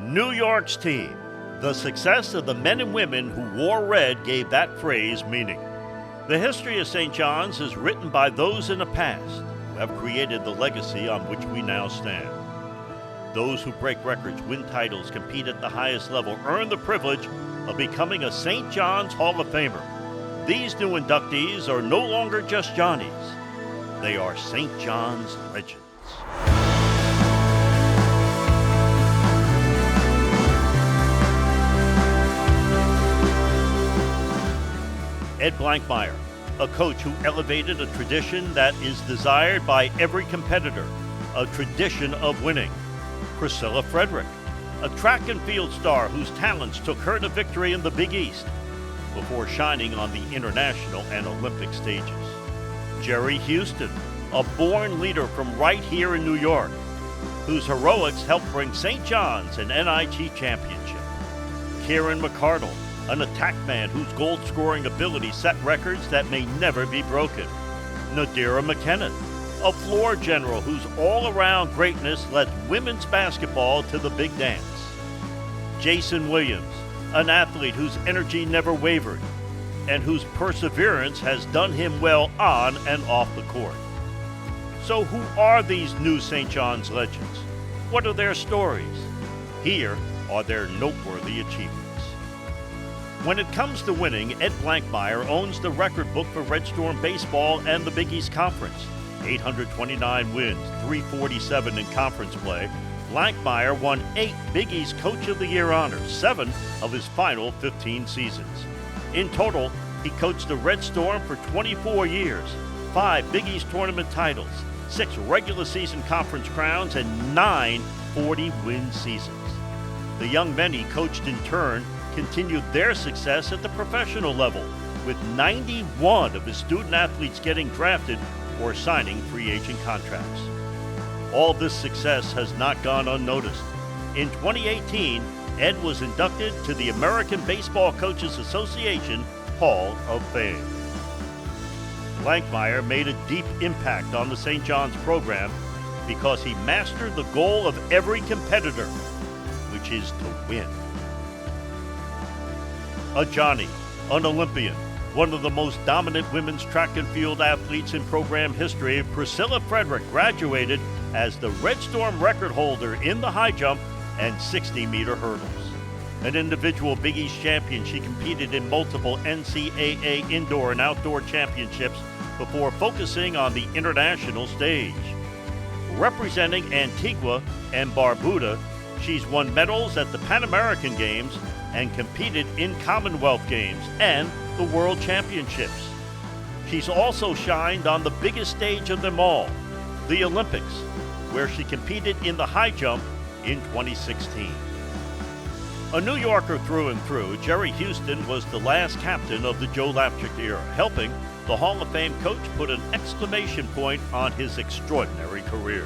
New York's team. The success of the men and women who wore red gave that phrase meaning. The history of St. John's is written by those in the past who have created the legacy on which we now stand. Those who break records, win titles, compete at the highest level, earn the privilege of becoming a St. John's Hall of Famer. These new inductees are no longer just Johnnies. They are St. John's legends. Ed Blankmeyer, a coach who elevated a tradition that is desired by every competitor, a tradition of winning. Priscilla Frederick, a track and field star whose talents took her to victory in the Big East before shining on the international and Olympic stages. Jerry Houston, a born leader from right here in New York, whose heroics helped bring St. John's an NIT championship. Kieran McArdle, an attack man whose goal-scoring ability set records that may never be broken. Nadira McKinnon, a floor general whose all-around greatness led women's basketball to the big dance. Jason Williams, an athlete whose energy never wavered and whose perseverance has done him well on and off the court. So who are these new St. John's legends? What are their stories? Here are their noteworthy achievements. When it comes to winning, Ed Blankmeyer owns the record book for Red Storm baseball and the Big East Conference. 829 wins, 347 in conference play. Blankmeyer won 8 Big East Coach of the Year honors, 7 of his final 15 seasons. In total, he coached the Red Storm for 24 years, 5 Big East tournament titles, 6 regular season conference crowns, and 9 40-win seasons. The young men he coached in turn continued their success at the professional level, with 91 of his student athletes getting drafted or signing free agent contracts. All this success has not gone unnoticed. In 2018, Ed was inducted to the American Baseball Coaches Association Hall of Fame. Blankmeyer made a deep impact on the St. John's program because he mastered the goal of every competitor, which is to win. A Johnny, an Olympian, one of the most dominant women's track and field athletes in program history, Priscilla Frederick graduated as the Red Storm record holder in the high jump and 60-meter hurdles. An individual Big East champion, she competed in multiple NCAA indoor and outdoor championships before focusing on the international stage. Representing Antigua and Barbuda, she's won medals at the Pan American Games and competed in Commonwealth Games and the World Championships. She's also shined on the biggest stage of them all, the Olympics, where she competed in the high jump in 2016. A New Yorker through and through, Jerry Houston was the last captain of the Joe Lapchick era, helping the Hall of Fame coach put an exclamation point on his extraordinary career.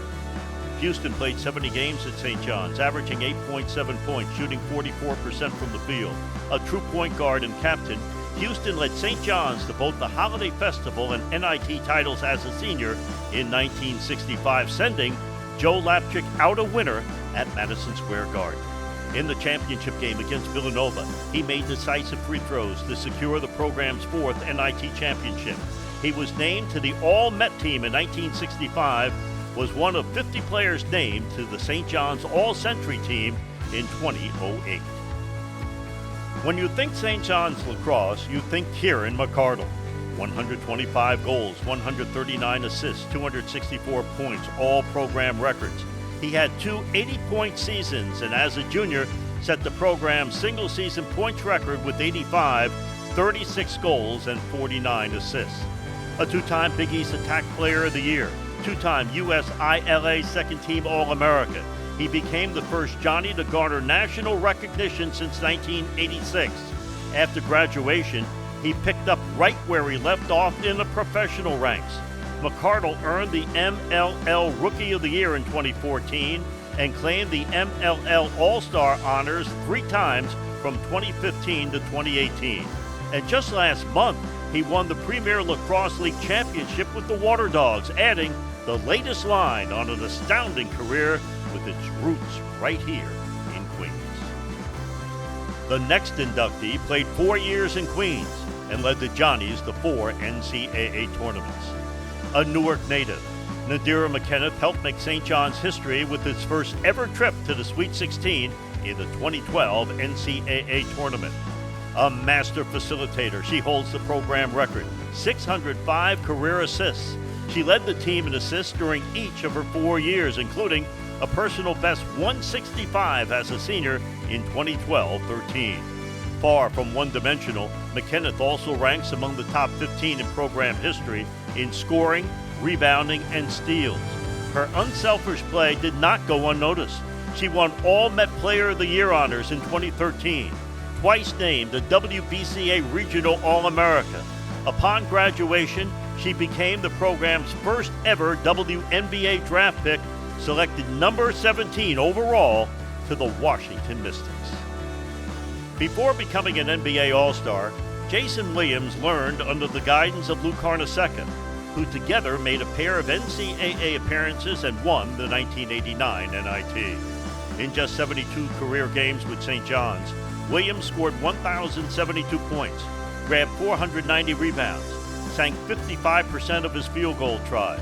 Houston played 70 games at St. John's, averaging 8.7 points, shooting 44% from the field. A true point guard and captain, Houston led St. John's to both the Holiday Festival and NIT titles as a senior in 1965, sending Joe Lapchick out a winner at Madison Square Garden. In the championship game against Villanova, he made decisive free throws to secure the program's 4th NIT championship. He was named to the All-Met team in 1965, was one of 50 players named to the St. John's All-Century team in 2008. When you think St. John's lacrosse, you think Kieran McArdle. 125 goals, 139 assists, 264 points, all program records. He had 2 80-point seasons, and as a junior, set the program's single-season points record with 85, 36 goals, and 49 assists. A 2-time Big East Attack Player of the Year, 2-time USILA Second-Team All-America. He became the first Johnny to garner national recognition since 1986. After graduation, he picked up right where he left off in the professional ranks. McArdle earned the MLL Rookie of the Year in 2014 and claimed the MLL All-Star honors 3 times from 2015 to 2018. And just last month, he won the Premier Lacrosse League Championship with the Water Dogs, adding the latest line on an astounding career with its roots right here in Queens. The next inductee played 4 years in Queens and led the Johnnies to 4 NCAA tournaments. A Newark native, Nadira McKennitt helped make St. John's history with its first ever trip to the Sweet 16 in the 2012 NCAA tournament. A master facilitator, she holds the program record, 605 career assists. She led the team in assists during each of her 4 years, including a personal best 165 as a senior in 2012-13. Far from one-dimensional, McKennitt also ranks among the top 15 in program history in scoring, rebounding, and steals. Her unselfish play did not go unnoticed. She won All-Met Player of the Year honors in 2013, twice named the WBCA Regional All-America. Upon graduation, she became the program's first ever WNBA draft pick, selected number 17 overall to the Washington Mystics. Before becoming an NBA All-Star, Jason Williams learned under the guidance of Lou Carnesecca, who together made a pair of NCAA appearances and won the 1989 NIT. In just 72 career games with St. John's, Williams scored 1,072 points, grabbed 490 rebounds, sank 55% of his field goal tries.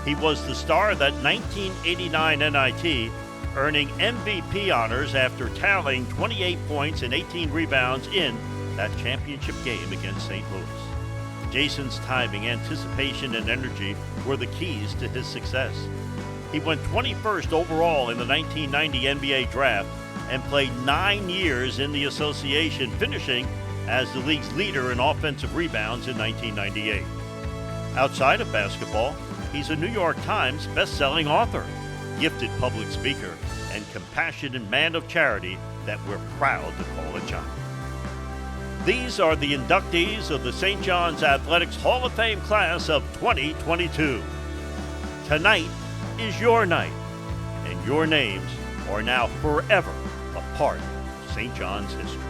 He was the star of that 1989 NIT, earning MVP honors after tallying 28 points and 18 rebounds in that championship game against St. Louis. Jason's timing, anticipation, and energy were the keys to his success. He went 21st overall in the 1990 NBA draft and played 9 years in the association, finishing as the league's leader in offensive rebounds in 1998. Outside of basketball, he's a New York Times best-selling author, gifted public speaker, and compassionate man of charity that we're proud to call a giant. These are the inductees of the St. John's Athletics Hall of Fame class of 2022. Tonight is your night, and your names are now forever a part of St. John's history.